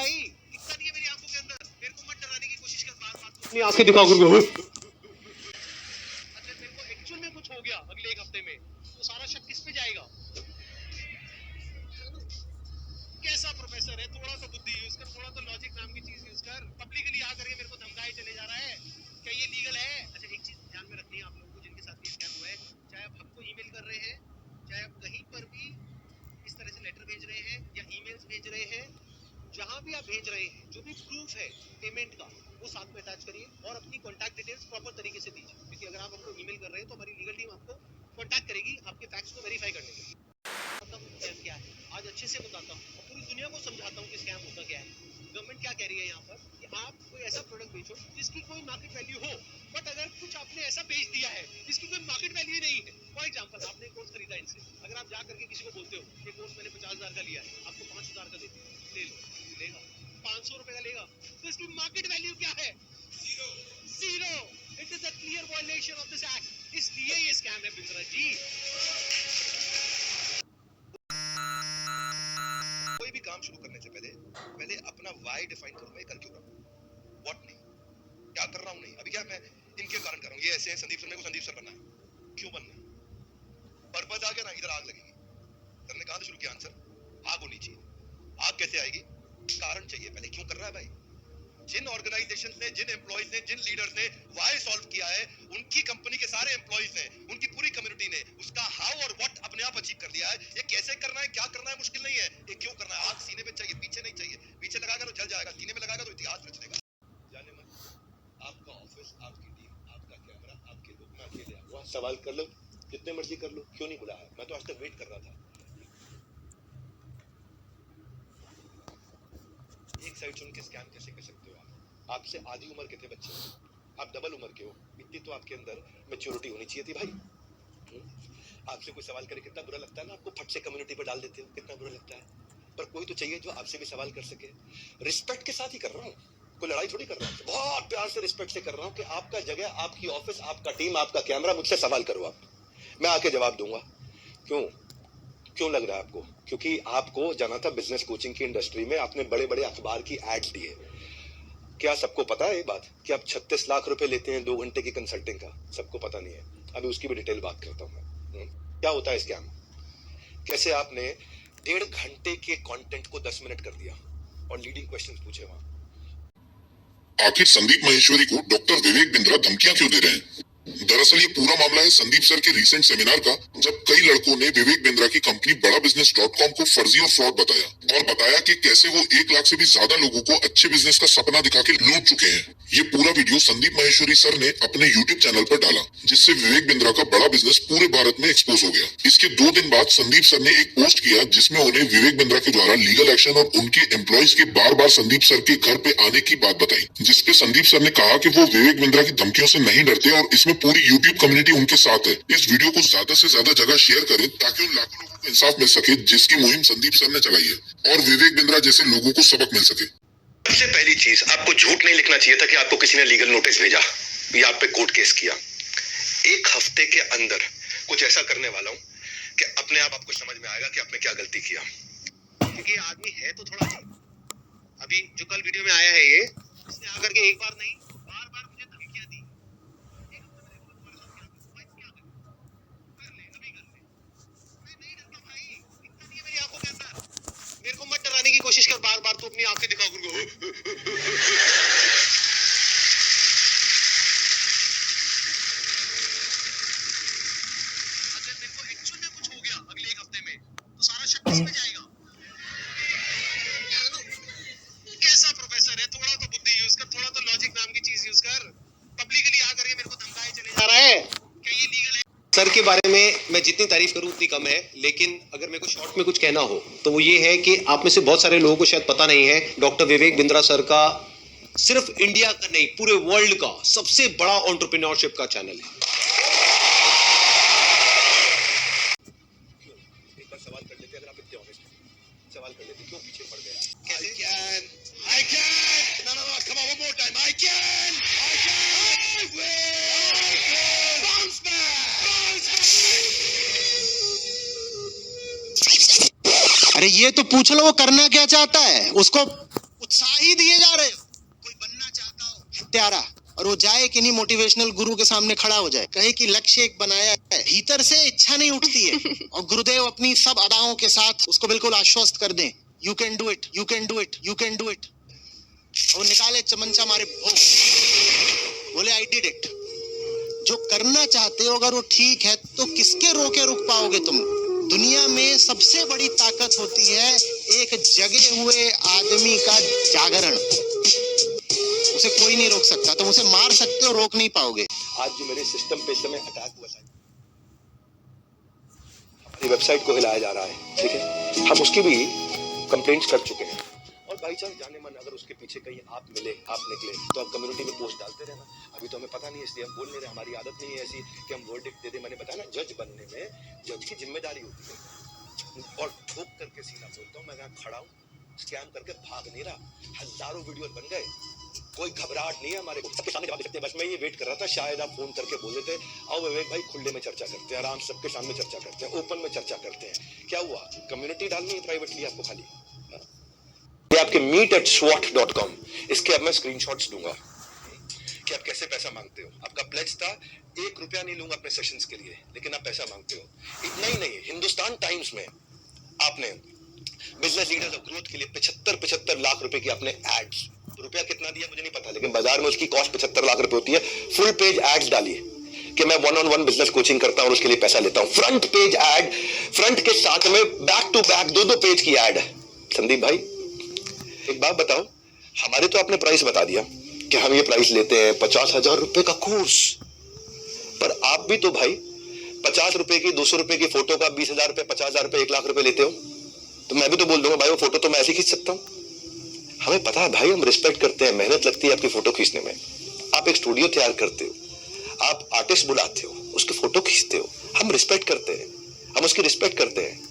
भाई, दिखता नहीं है मेरी आंखों के अंदर। मेरे को मत डराने की कोशिश कर, बार बार अपनी आंखें दिखा कर। अगर मेरे को एक्चुअल में कुछ हो गया अगले एक हफ्ते में, तो सारा शक किस पे जाएगा? कैसा प्रोफेसर है? थोड़ा सा बुद्धि यूज कर, थोड़ा तो लॉजिक नाम की चीज यूज कर। पब्लिकली आ करके मेरे को धमकाए चले जा रहा है, क्या ये लीगल है? अच्छा, एक चीज ध्यान में रखनी है आप लोगों को जिनके साथ भी स्कैम हुआ है, चाहे आप हमको ईमेल कर रहे हैं, चाहे आप कहीं पर भी इस तरह से लेटर भेज रहे हैं या ईमेल्स भेज रहे हैं, जहां भी आप भेज रहे हैं, जो भी प्रूफ है पेमेंट का, वो साथ में अटैच करिए और अपनी कॉन्टैक्ट डिटेल्स प्रॉपर तरीके से दीजिए, क्योंकि अगर आप हमको ईमेल कर रहे हैं तो हमारी लीगल टीम आपको कॉन्टैक्ट करेगी आपके फैक्ट्स को वेरीफाई करने के लिए। स्कैम क्या है आज अच्छे से बताता हूँ और पूरी दुनिया को समझाता हूँ कि स्कैम होता क्या है। गवर्नमेंट क्या कह रही है यहाँ पर कि आप कोई ऐसा प्रोडक्ट बेचो जिसकी कोई मार्केट वैल्यू हो, बट अगर कुछ आपने ऐसा बेच दिया है जिसकी कोई मार्केट वैल्यू नहीं है, फॉर एग्जांपल आपने कोर्स खरीदा इनसे, अगर आप जा करके किसी को बोलते हो ये कोर्स मैंने 50,000 का लिया है, आपको 5,000 का दे ले लो, लेगा 500 रुपए का लेगा, तो इसकी मार्केट वैल्यू क्या है? Zero. It is a clear violation of this act, इसलिए ये स्कैम है बिंद्रा जी। कोई भी काम शुरू करने से पहले अपना वाई डिफाइन करो, मैं कर क्यों रहा हूँ, व्हाट नहीं, क्या कर रहा हूँ नहीं। अभी क्या मैं इनके कारण कर रहा हूँ, ये ऐसे हैं, संदीप सर, मेरे को संदीप सर बनना है, क्यों बनना है? पर्पज आ गया ना, इधर आग लगेगी। सर ने कहा था शुरू किया आंसर, आग होनी चाहिए। आग कैसे आएगी? कारण चाहिए पहले, क्यों कर रहा है भाई? जिन ऑर्गेनाइजेशन ने, जिन एम्प्लॉइज ने, जिन लीडर्स ने वाई सॉल्व किया है, उनकी कंपनी के सारे एम्प्लॉइज ने, उनकी पूरी कम्युनिटी ने उसका हाउ और व्हाट अपने आप अचीव कर लिया है। ये कैसे करना है, क्या करना है, मुश्किल नहीं है, ये क्यों करना है। आग सीने पे चाहिए, पीछे नहीं चाहिए। पीछे लगाएगा तो जल जाएगा, सीने में लगाएगा तो इतिहास रच देगा। जाने मत, आपका ऑफिस, आपकी टीम, आपका कैमरा, आपके लोग, मैं अकेले आऊंगा, सवाल कर लो जितने मर्जी कर लो, क्यों नहीं बुलाया? मैं तो आज तक वेट कर रहा था। एक साइड सुन के स्कैम कैसे कर सकते हो आप? आपसे आधी उम्र के थे बच्चे, आप डबल उम्र के हो, इतनी तो आपके अंदर मैच्योरिटी होनी चाहिए थी भाई। आपसे कोई सवाल करे कितना बुरा लगता है ना, आपको फट से कम्युनिटी पर डाल देते हो, कितना बुरा लगता है। पर कोई तो चाहिए जो आपसे भी सवाल कर सके। रिस्पेक्ट के साथ ही कर रहा हूँ, कोई लड़ाई थोड़ी कर रहा हूँ, बहुत प्यार से रिस्पेक्ट से कर रहा हूँ कि आपका जगह, आपकी ऑफिस, आपका टीम, आपका कैमरा, मुझसे सवाल करो आप, मैं आके जवाब दूंगा। क्यों क्यों लग रहा है आपको? क्योंकि आपको जाना था बिजनेस कोचिंग की इंडस्ट्री में, आपने बड़े बड़े अखबार की एड्स दिए। क्या सबको पता है ये बात कि आप 36 लाख रुपए लेते हैं 2 घंटे की कंसल्टिंग का? सबको पता नहीं है। अभी उसकी भी डिटेल बात करता हूँ मैं। क्या होता है स्कैम? कैसे आपने 1.5 घंटे के कंटेंट को 10 मिनट कर दिया और लीडिंग क्वेश्चंस पूछे वहां। आखिर संदीप माहेश्वरी को डॉक्टर विवेक बिंद्रा धमकियां क्यों दे रहे हैं? दरअसल ये पूरा मामला है संदीप सर के रीसेंट सेमिनार का, जब कई लड़कों ने विवेक बिंद्रा की कंपनी बड़ा business.com को फर्जी और फ्रॉड बताया और बताया कि कैसे वो 1 लाख से भी ज्यादा लोगों को अच्छे बिजनेस का सपना दिखा के लूट चुके हैं। ये पूरा वीडियो संदीप माहेश्वरी सर ने अपने YouTube चैनल पर डाला, जिससे विवेक बिंद्रा का बड़ा बिजनेस पूरे भारत में एक्सपोज हो गया। इसके 2 दिन बाद संदीप सर ने एक पोस्ट किया जिसमें उन्हें विवेक बिंद्रा के द्वारा लीगल एक्शन और उनके एम्प्लॉइज के बार बार संदीप सर के घर पे आने की बात बताई, जिसपे संदीप सर ने कहा कि वो विवेक बिंद्रा की धमकियों से नहीं डरते और इसमें पूरी यूट्यूब कम्युनिटी उनके साथ है। इस वीडियो को ज्यादा से ज्यादा जगह शेयर करें ताकि उन लाखों लोगों को इंसाफ मिल सके जिसकी मुहिम संदीप सर ने चलाई है, और विवेक बिंद्रा जैसे लोगों को सबक मिल सके। सबसे पहली चीज, आपको झूठ नहीं लिखना चाहिए था कि आपको किसी ने लीगल नोटिस भेजा या आप पे कोर्ट केस किया। 1 हफ्ते के अंदर कुछ ऐसा करने वाला हूँ कि अपने आप आपको समझ में आएगा कि आपने क्या गलती किया। क्योंकि ये आदमी है तो थोड़ा अजीब। अभी जो कल वीडियो में आया है ये, इसने आकर के एक बार नहीं बार बार मुझे धमकियां दी। एक हफ्ते में देखो तुम्हारे साथ क्या करूं, भाई क्या करूं, कर ले अभी कर ले। मैं नहीं डरता भाई, दिखता नहीं है मेरी आंखों के अंदर। मेरे को मत डराने की कोशिश कर, बार बार तू अपनी आंखें दिखा कर। अगर मेरे को एक्चुअल में कुछ हो गया अगले एक हफ्ते में, तो सारा शक किस पे जाएगा? कैसा प्रोफेसर है? थोड़ा तो बुद्धि यूज कर, थोड़ा तो लॉजिक नाम की चीज यूज कर। पब्लिकली आ करके मेरे को धमकाए चले जा रहा है, क्या ये लीगल है? सर के बारे में मैं जितनी तारीफ करूं उतनी कम है, लेकिन अगर मेरे को शॉर्ट में कुछ कहना हो तो वो ये है कि आप में से बहुत सारे लोगों को शायद पता नहीं है, डॉक्टर विवेक बिंद्रा सर का सिर्फ इंडिया का नहीं पूरे वर्ल्ड का सबसे बड़ा एंटरप्रेन्योरशिप का चैनल है। एक बार सवाल कर लेते, अगर आप इतने ऑनेस्ट हैं, सवाल कर लेते क्यों पीछे पड़ गया? I can! No, come on, one more time. I can! Bounce back! अरे ये तो पूछ लो वो करना क्या चाहता है, उसको उत्साह ही दिए जा रहे हो। कोई बनना चाहता हो त्यारा और वो जाए कि नहीं मोटिवेशनल गुरु के सामने खड़ा हो जाए, कहे कि लक्ष्य एक बनाया है, भीतर से इच्छा नहीं उठती है और गुरुदेव अपनी सब अदाओं के साथ उसको बिल्कुल आश्वस्त कर दें, you can do it, you can do it, you can do it. और निकाले चमनचा मारे भोग, बोले आई डिड इट। जो करना चाहते हो अगर वो ठीक है तो किसके रोके रुक पाओगे तुम। दुनिया में सबसे बड़ी ताकत होती है एक जगे हुए आदमी का जागरण। उसे कोई नहीं रोक सकता, तुम उसे मार सकते हो, रोक नहीं पाओगे। आज जो मेरे सिस्टम पे इस समय अटैक हुआ था, हमारी वेबसाइट को हिलाया जा रहा है, ठीक है, हम उसकी भी कंप्लेंट्स कर चुके हैं। और भाई चांस जाने मन अगर उसके पीछे कहीं आप मिले, आप निकले, तो आप कम्युनिटी में पोस्ट डालते रहना। अभी तो हमें पता नहीं है इसलिए हम बोल नहीं रहे, हमारी आदत नहीं है ऐसी कि हम वर्डिक्ट दे दे। मैंने बताया ना, जज बनने में जज की जिम्मेदारी होती है। और ठोक करके सीना बोलता हूँ, मैं यहाँ खड़ा हूँ, स्कैम करके भाग नहीं रहा। हजारों वीडियो बन गए, कोई घबराहट नहीं है हमारे को, सबके सामने जवाब दे सकते हैं। बस मैं ये वेट कर रहा था, शायद आप फोन करके बोल देते, आओ विवेक भाई खुले में चर्चा करते हैं, आराम सबके सामने चर्चा करते हैं, ओपन में चर्चा करते हैं। क्या हुआ, कम्युनिटी डालनी है प्राइवेटली आपको खाली? ये आपके meet@swat.com, इसके अब मैं स्क्रीनशॉट्स दूंगा कि आप कैसे पैसा मांगते हो। आपका प्लेज था 1 रुपया नहीं लूंगा अपने सेशंस के लिए, लेकिन आप पैसा मांगते हो। इतना ही नहीं, हिंदुस्तान टाइम्स में आपने बिजनेस लीडर्स ऑफ ग्रोथ के लिए 75 लाख रुपए की आपने एड्स, रुपया कितना दिया मुझे नहीं पता, लेकिन बाजार में उसकी कॉस्ट 75 लाख रुपए होती है। फुल पेज एड्स डालिए कि मैं 1-on-1 बिजनेस कोचिंग करता हूं और उसके लिए पैसा लेता हूं। फ्रंट पेज एड, फ्रंट के साथ में बैक टू बैक 2-2 पेज की एड है। संदीप भाई एक बात बताओ, हमारे तो आपने प्राइस बता दिया कि हम ये प्राइस लेते हैं 50,000 रुपए का कोर्स, पर आप भी तो भाई 50 रुपए की, 200 रुपए की फोटो का 20,000 रुपए, 50,000 रुपए, 1 लाख रुपए लेते हो। तो मैं भी तो बोल दूंगा भाई वो फोटो तो मैं ऐसे खींच सकता हूं। हमें पता है भाई, हम रिस्पेक्ट करते हैं, मेहनत लगती है आपकी फोटो खींचने में। आप एक स्टूडियो तैयार करते हो, आप आर्टिस्ट बुलाते हो, उसके फोटो खींचते हो, हम रिस्पेक्ट करते हैं, हम उसकी रिस्पेक्ट करते हैं।